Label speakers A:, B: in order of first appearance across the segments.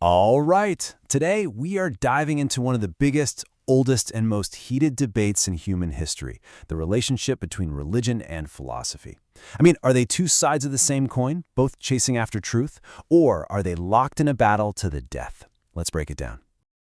A: All right, today we are diving into one of the biggest, oldest, and most heated debates in human history, the relationship between religion and philosophy. Are they two sides of the same coin, both chasing after truth, or are they locked in a battle to the death? Let's break it down.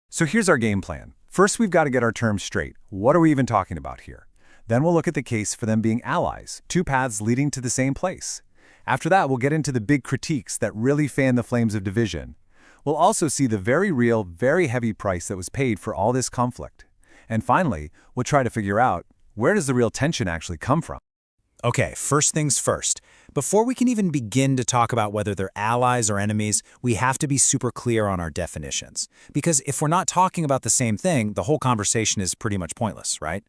B: So here's our game plan. First, we've got to get our terms straight. What are we even talking about here? Then we'll look at the case for them being allies, two paths leading to the same place. After that, we'll get into the big critiques that really fan the flames of division. We'll also see the very real, very heavy price that was paid for all this conflict. And finally, we'll try to figure out, where does the real tension actually come from?
C: Okay, first things first. Before we can even begin to talk about whether they're allies or enemies, we have to be super clear on our definitions. Because if we're not talking about the same thing, the whole conversation is pretty much pointless, right?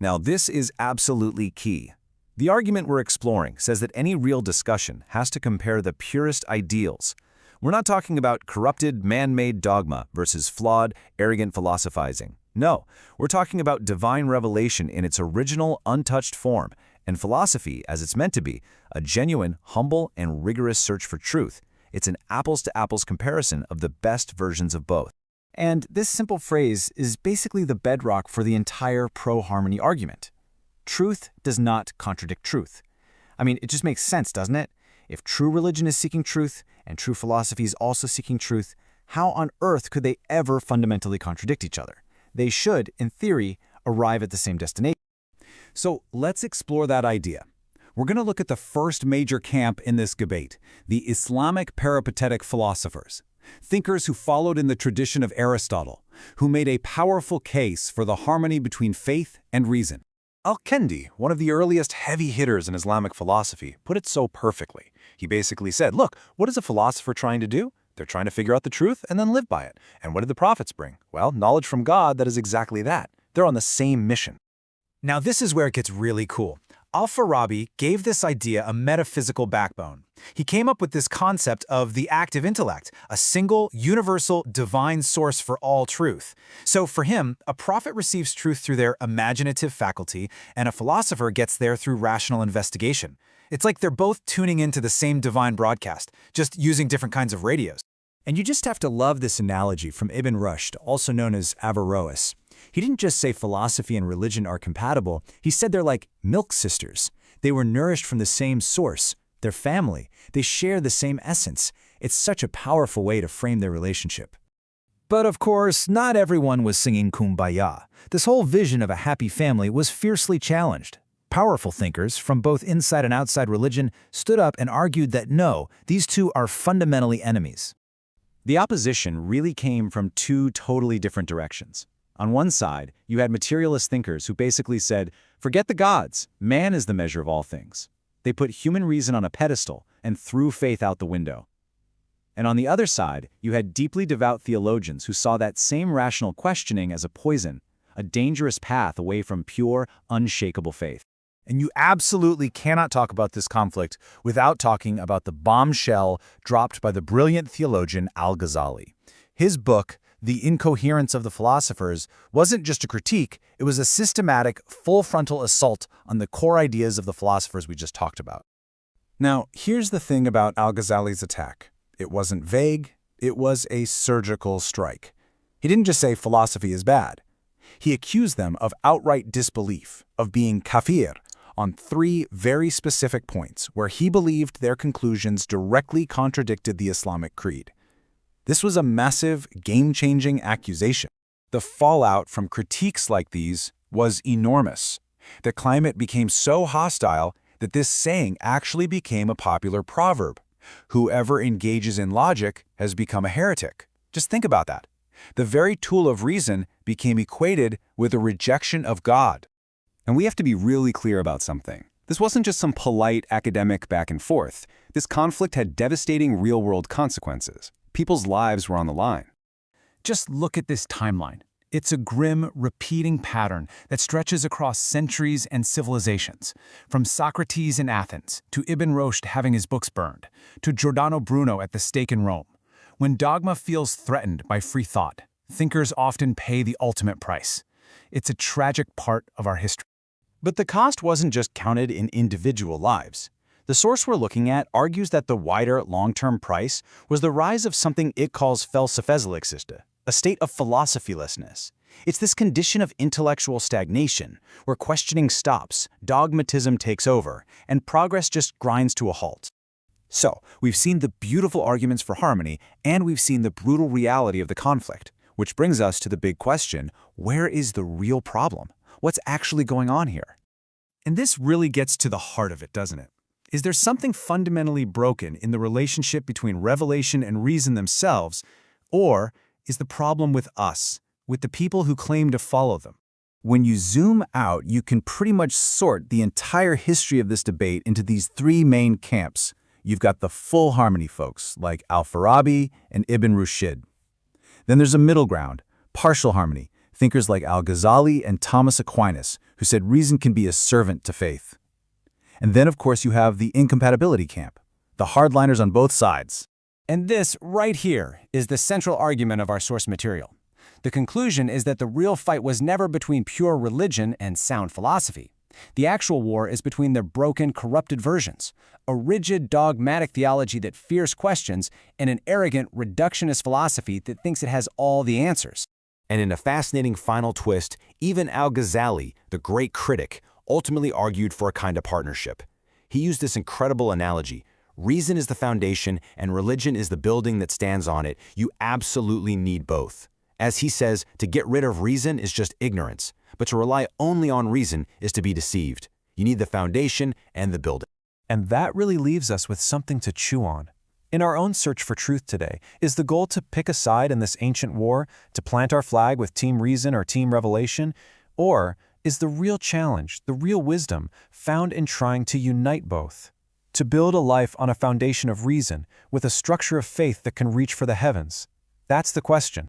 A: Now, this is absolutely key. The argument we're exploring says that any real discussion has to compare the purest ideals. We're not talking about corrupted, man-made dogma versus flawed, arrogant philosophizing. No, we're talking about divine revelation in its original, untouched form, and philosophy as it's meant to be, a genuine, humble, and rigorous search for truth. It's an apples-to-apples comparison of the best versions of both.
D: And this simple phrase is basically the bedrock for the entire pro-harmony argument. Truth does not contradict truth. It just makes sense, doesn't it? If true religion is seeking truth, and true philosophy is also seeking truth, how on earth could they ever fundamentally contradict each other? They should, in theory, arrive at the same destination.
B: So let's explore that idea. We're going to look at the first major camp in this debate, the Islamic peripatetic philosophers, thinkers who followed in the tradition of Aristotle, who made a powerful case for the harmony between faith and reason.
E: Al-Kendi, one of the earliest heavy hitters in Islamic philosophy, put it so perfectly. He basically said, look, what is a philosopher trying to do? They're trying to figure out the truth and then live by it. And what did the prophets bring? Well, knowledge from God that is exactly that. They're on the same mission.
C: Now this is where it gets really cool. Al-Farabi gave this idea a metaphysical backbone. He came up with this concept of the active intellect, a single, universal, divine source for all truth. So for him, a prophet receives truth through their imaginative faculty, and a philosopher gets there through rational investigation. It's like they're both tuning into the same divine broadcast, just using different kinds of radios.
D: And you just have to love this analogy from Ibn Rushd, also known as Averroes. He didn't just say philosophy and religion are compatible, he said they're like milk sisters. They were nourished from the same source, their family. They share the same essence. It's such a powerful way to frame their relationship.
C: But of course, not everyone was singing Kumbaya. This whole vision of a happy family was fiercely challenged. Powerful thinkers from both inside and outside religion stood up and argued that no, these two are fundamentally enemies.
A: The opposition really came from two totally different directions. On one side, you had materialist thinkers who basically said, forget the gods, man is the measure of all things. They put human reason on a pedestal and threw faith out the window. And on the other side, you had deeply devout theologians who saw that same rational questioning as a poison, a dangerous path away from pure, unshakable faith.
C: And you absolutely cannot talk about this conflict without talking about the bombshell dropped by the brilliant theologian Al-Ghazali. His book, The Incoherence of the Philosophers, wasn't just a critique, it was a systematic, full-frontal assault on the core ideas of the philosophers we just talked about.
B: Now, here's the thing about Al-Ghazali's attack. It wasn't vague, it was a surgical strike. He didn't just say philosophy is bad. He accused them of outright disbelief, of being kafir, on three very specific points where he believed their conclusions directly contradicted the Islamic creed. This was a massive, game-changing accusation. The fallout from critiques like these was enormous. The climate became so hostile that this saying actually became a popular proverb. Whoever engages in logic has become a heretic. Just think about that. The very tool of reason became equated with a rejection of God.
A: And we have to be really clear about something. This wasn't just some polite academic back and forth. This conflict had devastating real-world consequences. People's lives were on the line.
D: Just look at this timeline. It's a grim, repeating pattern that stretches across centuries and civilizations, from Socrates in Athens, to Ibn Rushd having his books burned, to Giordano Bruno at the stake in Rome. When dogma feels threatened by free thought, thinkers often pay the ultimate price. It's a tragic part of our history.
A: But the cost wasn't just counted in individual lives.
B: The source we're looking at argues that the wider, long-term price was the rise of something it calls Felsefe, a state of philosophylessness. It's this condition of intellectual stagnation, where questioning stops, dogmatism takes over, and progress just grinds to a halt. So, we've seen the beautiful arguments for harmony, and we've seen the brutal reality of the conflict, which brings us to the big question: where is the real problem? What's actually going on here?
C: And this really gets to the heart of it, doesn't it? Is there something fundamentally broken in the relationship between revelation and reason themselves, or is the problem with us, with the people who claim to follow them?
B: When you zoom out, you can pretty much sort the entire history of this debate into these three main camps. You've got the full harmony folks, like Al-Farabi and Ibn Rushd. Then there's a middle ground, partial harmony, thinkers like Al-Ghazali and Thomas Aquinas, who said reason can be a servant to faith. And then, of course, you have the incompatibility camp, the hardliners on both sides.
D: And this, right here, is the central argument of our source material. The conclusion is that the real fight was never between pure religion and sound philosophy. The actual war is between their broken, corrupted versions, a rigid, dogmatic theology that fears questions, and an arrogant, reductionist philosophy that thinks it has all the answers.
A: And in a fascinating final twist, even Al-Ghazali, the great critic, ultimately argued for a kind of partnership. He used this incredible analogy: reason is the foundation and religion is the building that stands on it. You absolutely need both. As he says, to get rid of reason is just ignorance, but to rely only on reason is to be deceived. You need the foundation and the building.
E: And that really leaves us with something to chew on. In our own search for truth today, is the goal to pick a side in this ancient war, to plant our flag with Team Reason or Team Revelation? Or is the real challenge, the real wisdom, found in trying to unite both? To build a life on a foundation of reason, with a structure of faith that can reach for the heavens? That's the question.